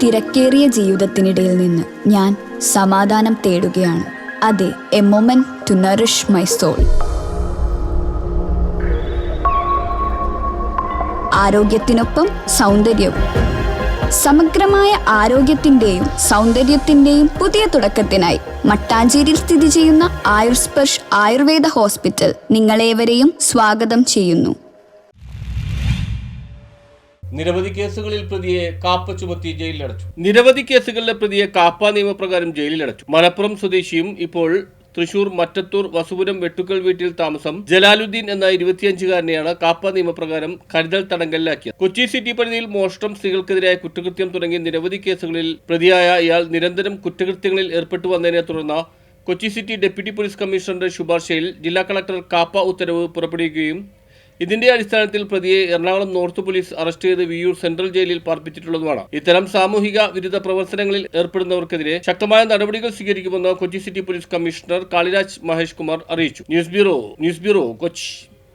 തിരക്കേറിയ ജീവിതത്തിനിടയിൽ നിന്ന് ഞാൻ സമാധാനം തേടുകയാണ്. അതെ, a moment to nourish my soul. ആരോഗ്യത്തിനൊപ്പം സൗന്ദര്യവും. സമഗ്രമായ ആരോഗ്യത്തിന്റെയും സൗന്ദര്യത്തിന്റെയും പുതിയ തുടക്കത്തിനായി മട്ടാഞ്ചേരിയിൽ സ്ഥിതി ചെയ്യുന്ന ആയുർസ്പർശ് ആയുർവേദ ഹോസ്പിറ്റൽ നിങ്ങളേവരെയും സ്വാഗതം ചെയ്യുന്നു. നിരവധി കേസുകളിൽ പ്രതിയെ കാപ്പ ചുമത്തി ജയിലിലടച്ചു. നിരവധി കേസുകളിലെ പ്രതിയെ കാപ്പ നിയമപ്രകാരം ജയിലിലടച്ചു. മലപ്പുറം സ്വദേശിയും ഇപ്പോൾ തൃശൂർ മറ്റത്തൂർ വസുപുരം വെട്ടുക്കൽ വീട്ടിൽ താമസം ജലാലുദ്ദീൻ എന്ന 25-കാരനെയാണ് കാപ്പ നിയമപ്രകാരം കരുതൽ തടങ്കലിലാക്കിയത്. കൊച്ചി സിറ്റി പരിധിയിൽ മോഷണം, സ്ത്രീകൾക്കെതിരായ കുറ്റകൃത്യം തുടങ്ങിയ നിരവധി കേസുകളിൽ പ്രതിയായ ഇയാൾ നിരന്തരം കുറ്റകൃത്യങ്ങളിൽ ഏർപ്പെട്ടു വന്നതിനെ തുടർന്ന് കൊച്ചി സിറ്റി ഡെപ്യൂട്ടി പോലീസ് കമ്മീഷണറുടെ ശുപാർശയിൽ ജില്ലാ കളക്ടർ കാപ്പ ഉത്തരവ് പുറപ്പെടുവിക്കുകയും ഇതിന്റെ അടിസ്ഥാനത്തിൽ പ്രതിയെ എറണാകുളം നോർത്ത് പോലീസ് അറസ്റ്റ് ചെയ്ത് വിയൂർ സെൻട്രൽ ജയിലിൽ പാർപ്പിച്ചിട്ടുള്ളതുമാണ്. ഇത്തരം സാമൂഹിക വിരുദ്ധ പ്രവർത്തനങ്ങളിൽ ഏർപ്പെടുന്നവർക്കെതിരെ ശക്തമായ നടപടികൾ സ്വീകരിക്കുമെന്ന് Kochi city police commissioner Kaliraj Mahesh Kumar അറിയിച്ചു. News bureau Kochi.